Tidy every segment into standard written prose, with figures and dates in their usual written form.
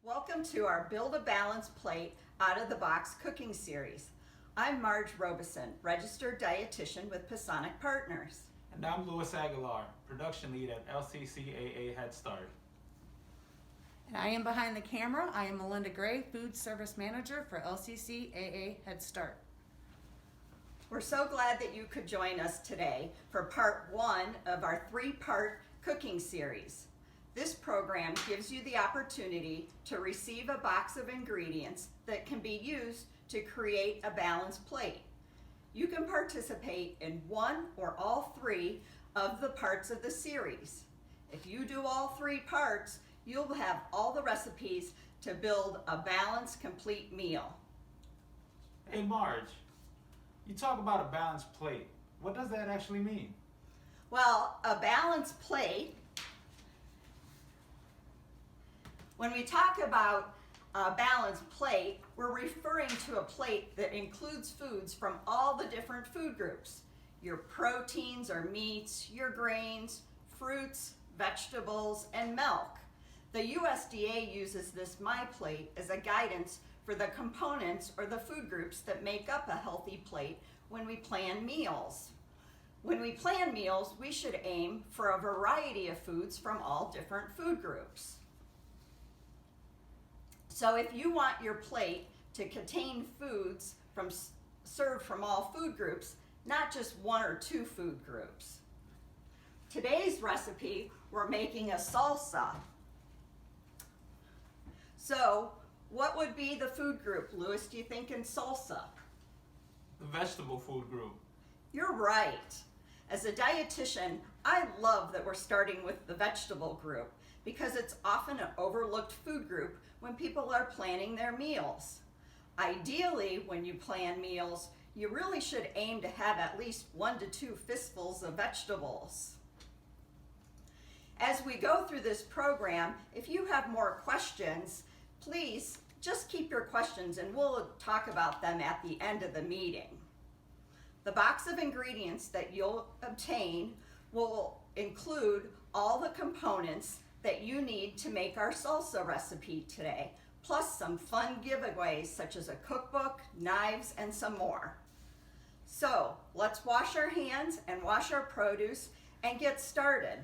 Welcome to our Build a Balanced Plate Out of the Box cooking series. I'm Marge Robeson, registered dietitian with Pasonic Partners. And I'm Louis Aguilar, production lead at LCCAA Head Start. And I am behind the camera. I am Melinda Gray, food service manager for LCCAA Head Start. We're so glad that you could join us today for part one of our three-part cooking series. This program gives you the opportunity to receive a box of ingredients that can be used to create a balanced plate. You can participate in one or all three of the parts of the series. If you do all three parts, you'll have all the recipes to build a balanced, complete meal. Hey Marge, you talk about a balanced plate. What does that actually mean? Well, a balanced plate, when we talk about a balanced plate, we're referring to a plate that includes foods from all the different food groups. Your proteins or meats, your grains, fruits, vegetables, and milk. The USDA uses this My Plate as a guidance for the components or the food groups that make up a healthy plate when we plan meals. When we plan meals, we should aim for a variety of foods from all different food groups. So if you want your plate to contain foods served from all food groups, not just one or two food groups. Today's recipe, we're making a salsa. So what would be the food group, Louis, do you think, in salsa? The vegetable food group. You're right. As a dietitian, I love that we're starting with the vegetable group because it's often an overlooked food group when people are planning their meals. Ideally, when you plan meals, you really should aim to have at least 1 to 2 fistfuls of vegetables. As we go through this program, if you have more questions, please just keep your questions and we'll talk about them at the end of the meeting. The box of ingredients that you'll obtain will include all the components that you need to make our salsa recipe today, plus some fun giveaways such as a cookbook, knives, and some more. So let's wash our hands and wash our produce and get started.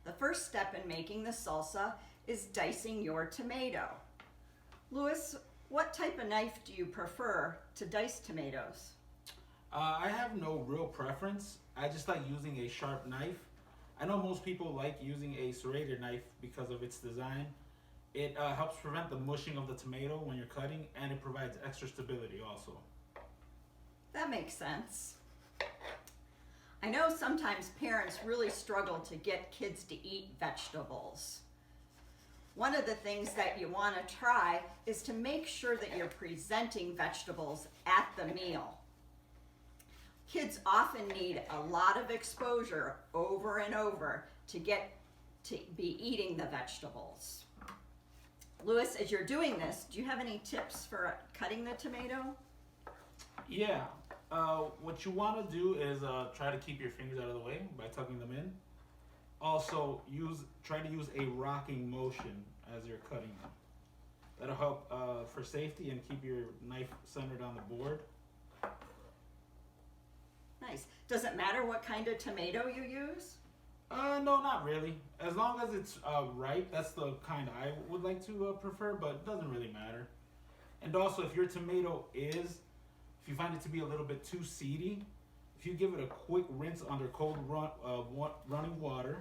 The first step in making the salsa is dicing your tomato. Louis, what type of knife do you prefer to dice tomatoes? I have no real preference. I just like using a sharp knife. I know most people like using a serrated knife because of its design. It helps prevent the mushing of the tomato when you're cutting, and it provides extra stability also. That makes sense. I know sometimes parents really struggle to get kids to eat vegetables. One of the things that you want to try is to make sure that you're presenting vegetables at the meal. Kids often need a lot of exposure over and over to get to be eating the vegetables. Louis, as you're doing this, do you have any tips for cutting the tomato? Yeah, what you want to do is try to keep your fingers out of the way by tucking them in. Also, try to use a rocking motion as you're cutting them. That'll help for safety and keep your knife centered on the board. Nice. Does it matter what kind of tomato you use? No, not really. As long as it's ripe, that's the kind I would like to prefer, but it doesn't really matter. And also, if your tomato if you find it to be a little bit too seedy, if you give it a quick rinse under cold running water,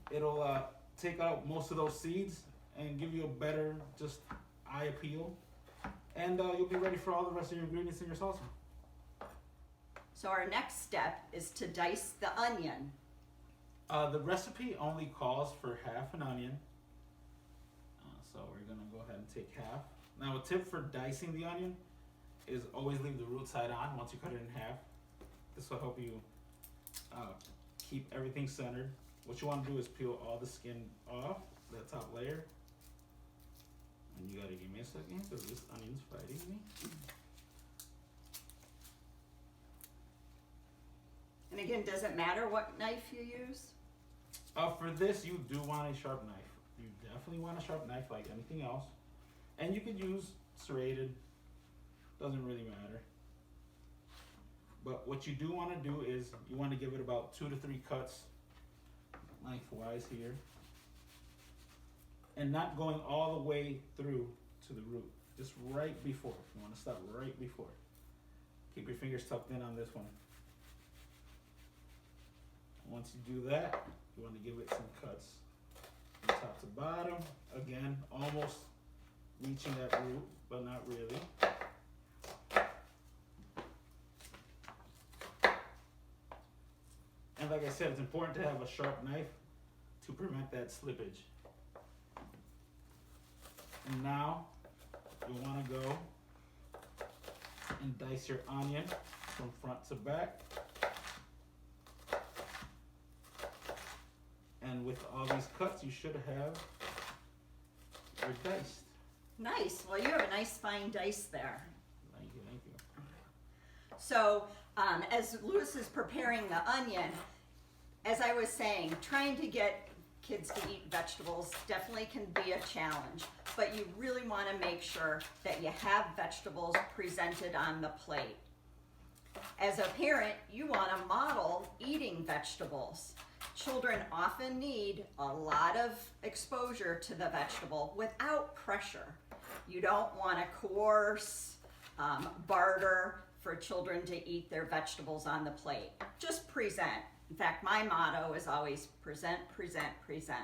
it'll take out most of those seeds and give you a better just eye appeal. And you'll be ready for all the rest of your ingredients in your salsa. So our next step is to dice the onion. The recipe only calls for half an onion. So we're gonna go ahead and take half. Now a tip for dicing the onion is always leave the root side on once you cut it in half. This will help you keep everything centered. What you want to do is peel all the skin off the top layer. And you gotta give me a second because this onion's fighting me. And again, does it matter what knife you use? For this, you do want a sharp knife. you definitely want a sharp knife like anything else. And you could use serrated, doesn't really matter. But what you do want to do is you want to give it about 2 to 3 cuts lengthwise here. And not going all the way through to the root. Just right before. You want to stop right before. Keep your fingers tucked in on this one. Once you do that, you want to give it some cuts from top to bottom. Again, almost reaching that root, but not really. And like I said, it's important to have a sharp knife to prevent that slippage. And now you want to go and dice your onion from front to back. And with all these cuts, you should have your diced. Nice. Well, you have a nice fine dice there. Thank you, thank you. So, as Lewis is preparing the onion, as I was saying, trying to get kids to eat vegetables definitely can be a challenge, but you really want to make sure that you have vegetables presented on the plate. As a parent, you want to model eating vegetables. Children often need a lot of exposure to the vegetable without pressure. You don't want to coerce, barter for children to eat their vegetables on the plate. Just present. In fact, my motto is always present, present, present.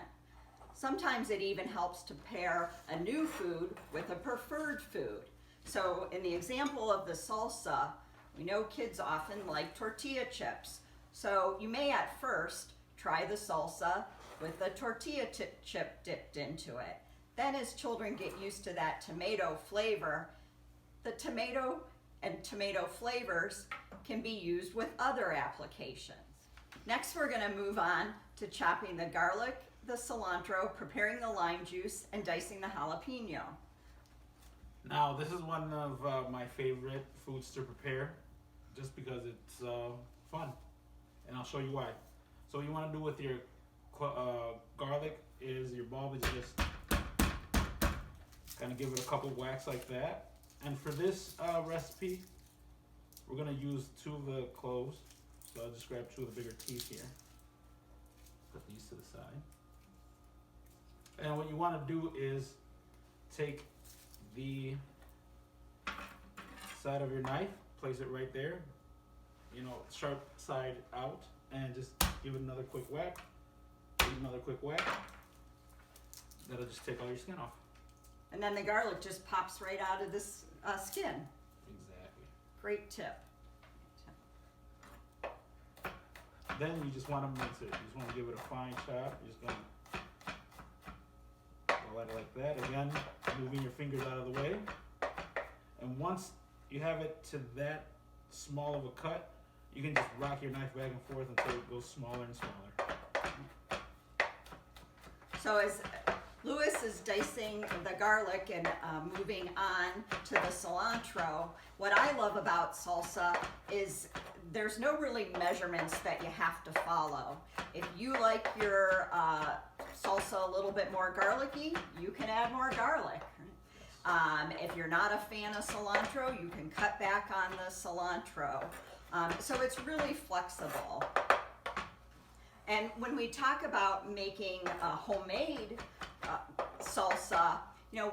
Sometimes it even helps to pair a new food with a preferred food. So in the example of the salsa, we know kids often like tortilla chips. So you may at first try the salsa with the tortilla chip dipped into it. Then as children get used to that tomato flavor, the tomato and tomato flavors can be used with other applications. Next, we're going to move on to chopping the garlic, the cilantro, preparing the lime juice, and dicing the jalapeno. Now, this is one of my favorite foods to prepare, just because it's fun, and I'll show you why. So what you want to do with your garlic is your bulb is just kind of give it a couple whacks like that. And for this recipe, we're going to use 2 of the cloves. So I'll just grab 2 of the bigger teeth here. Put these to the side. And what you want to do is take the side of your knife, place it right there, sharp side out, and just give it another quick whack. Give it another quick whack. That'll just take all your skin off. And then the garlic just pops right out of this skin. Exactly. Great tip. Then you just want to mince it. You just want to give it a fine chop. You're just going to go at it like that. Again, moving your fingers out of the way. And once you have it to that small of a cut, you can just rock your knife back and forth until it goes smaller and smaller. So as Lewis is dicing the garlic and moving on to the cilantro, what I love about salsa is there's no really measurements that you have to follow. If you like your salsa a little bit more garlicky, you can add more garlic. If you're not a fan of cilantro, you can cut back on the cilantro. So it's really flexible. And when we talk about making a homemade salsa,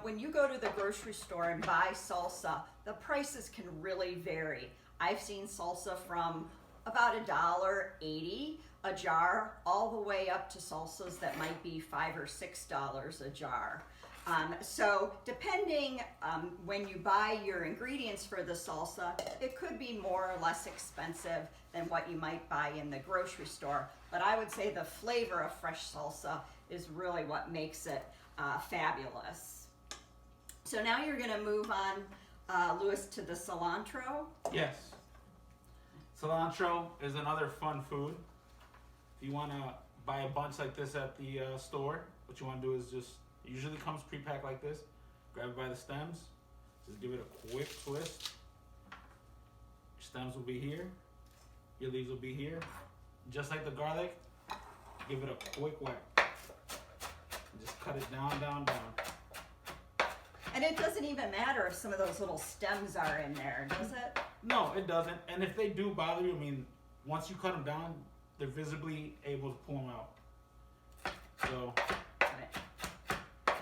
when you go to the grocery store and buy salsa, the prices can really vary. I've seen salsa from about $1.80 a jar, all the way up to salsas that might be $5 or $6 a jar. So depending when you buy your ingredients for the salsa, it could be more or less expensive than what you might buy in the grocery store. But I would say the flavor of fresh salsa is really what makes it fabulous. So now you're gonna move on, Lewis, to the cilantro. Yes. Cilantro is another fun food. If you want to buy a bunch like this at the store, what you want to do is it usually comes pre-packed like this. Grab it by the stems. Just give it a quick twist. Your stems will be here. Your leaves will be here. Just like the garlic, give it a quick whack. Just cut it down, down, down. And it doesn't even matter if some of those little stems are in there, does it? No, it doesn't. And if they do bother you, I mean, once you cut them down, they're visibly able to pull them out. So.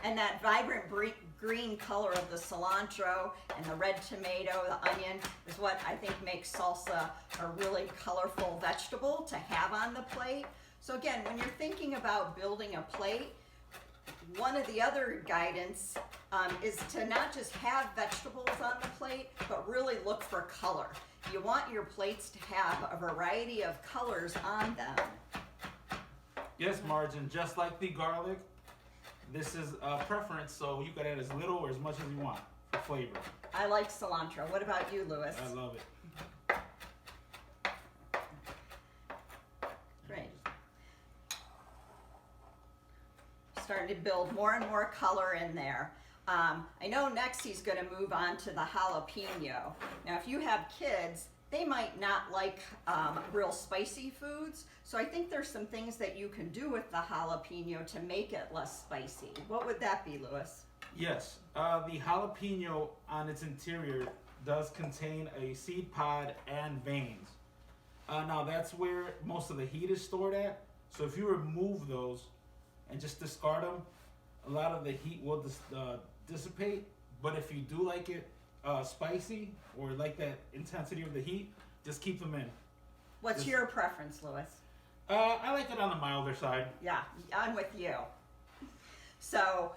And that vibrant green color of the cilantro and the red tomato, the onion, is what I think makes salsa a really colorful vegetable to have on the plate. So again, when you're thinking about building a plate, one of the other guidance is to not just have vegetables on the plate, but really look for color. You want your plates to have a variety of colors on them. Yes, Marge, and just like the garlic, this is a preference, so you can add as little or as much as you want for flavor. I like cilantro. What about you, Louis? I love it. Great. Starting to build more and more color in there. I know next he's going to move on to the jalapeno. Now, if you have kids, they might not like real spicy foods, so I think there's some things that you can do with the jalapeno to make it less spicy. What would that be, Louis? Yes, the jalapeno on its interior does contain a seed pod and veins. Now that's where most of the heat is stored at, so if you remove those and just discard them, a lot of the heat will dissipate, but if you do like it spicy or like that intensity of the heat, just keep them in. What's your preference, Louis? I like it on the milder side. Yeah, I'm with you. So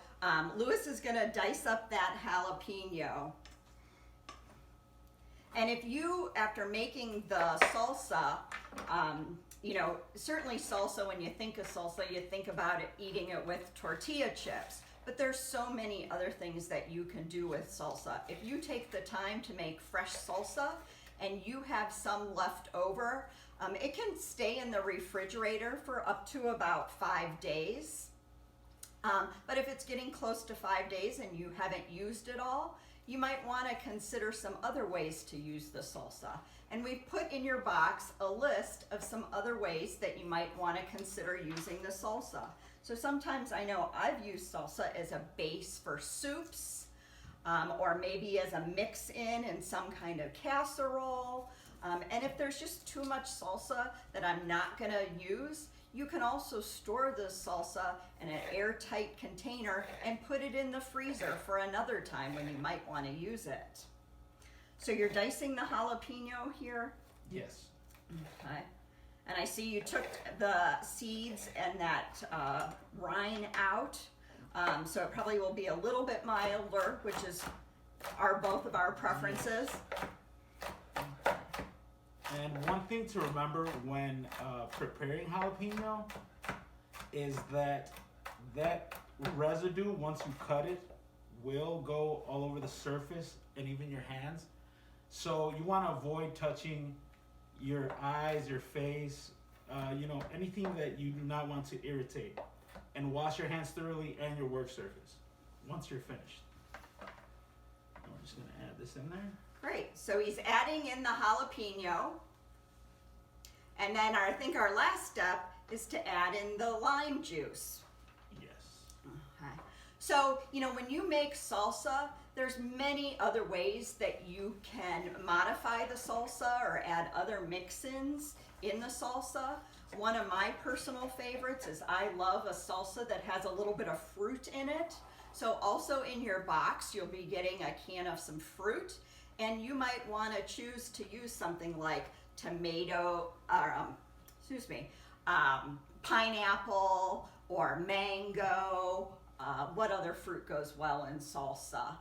Louis is going to dice up that jalapeno. And if you, after making the salsa, you know, certainly salsa, when you think of salsa, you think about it, eating it with tortilla chips. But there's so many other things that you can do with salsa. If you take the time to make fresh salsa and you have some left over, it can stay in the refrigerator for up to about 5 days. But if it's getting close to 5 days and you haven't used it all, you might want to consider some other ways to use the salsa. And we've put in your box a list of some other ways that you might want to consider using the salsa. So sometimes I know I've used salsa as a base for soups, or maybe as a mix-in some kind of casserole. And if there's just too much salsa that I'm not gonna use, you can also store the salsa in an airtight container and put it in the freezer for another time when you might wanna use it. So you're dicing the jalapeno here? Yes. Okay. And I see you took the seeds and that rind out, so it probably will be a little bit milder, which is both of our preferences. And one thing to remember when preparing jalapeno is that residue, once you cut it, will go all over the surface and even your hands. So you want to avoid touching your eyes, your face, you know, anything that you do not want to irritate. And wash your hands thoroughly and your work surface once you're finished. And we're just going to add this in there. Great, so he's adding in the jalapeno. And then I think our last step is to add in the lime juice. Yes. Okay. So, you know, when you make salsa, there's many other ways that you can modify the salsa or add other mix-ins in the salsa. One of my personal favorites is I love a salsa that has a little bit of fruit in it. So also in your box, you'll be getting a can of some fruit, and you might want to choose to use something like tomato, pineapple or mango. What other fruit goes well in salsa?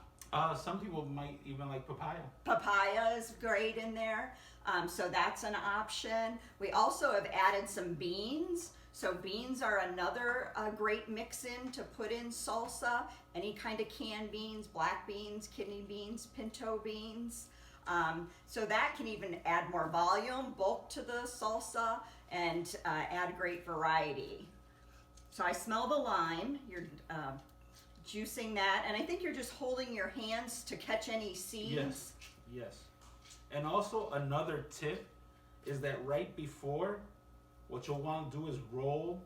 Some people might even like papaya. Papaya is great in there, so that's an option. We also have added some beans. So beans are another great mix-in to put in salsa. Any kind of canned beans, black beans, kidney beans, pinto beans. So that can even add more volume, bulk to the salsa, and add great variety. So I smell the lime. You're juicing that, and I think you're just holding your hands to catch any seeds. Yes, yes. And also another tip is that right before, what you'll want to do is roll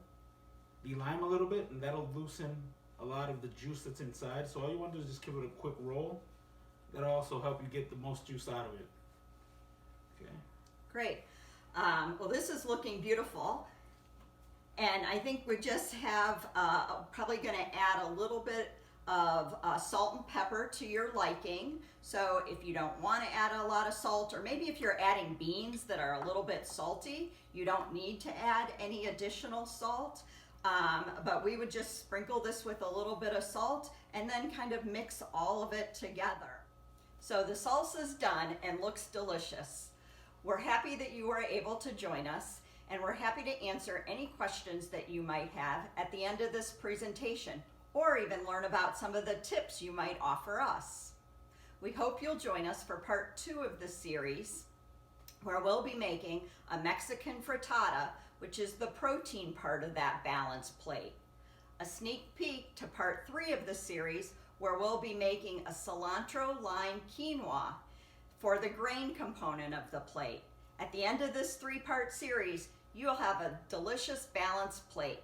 the lime a little bit, and that'll loosen a lot of the juice that's inside. So all you want to do is just give it a quick roll. That'll also help you get the most juice out of it. Okay. Great. Well, this is looking beautiful. And I think we just have probably going to add a little bit of salt and pepper to your liking. So if you don't want to add a lot of salt, or maybe if you're adding beans that are a little bit salty, you don't need to add any additional salt. But we would just sprinkle this with a little bit of salt and then kind of mix all of it together. So the salsa's done and looks delicious. We're happy that you were able to join us, and we're happy to answer any questions that you might have at the end of this presentation, or even learn about some of the tips you might offer us. We hope you'll join us for part 2 of this series, where we'll be making a Mexican frittata, which is the protein part of that balanced plate. A sneak peek to part 3 of the series, where we'll be making a cilantro lime quinoa for the grain component of the plate. At the end of this 3-part series, you'll have a delicious balanced plate.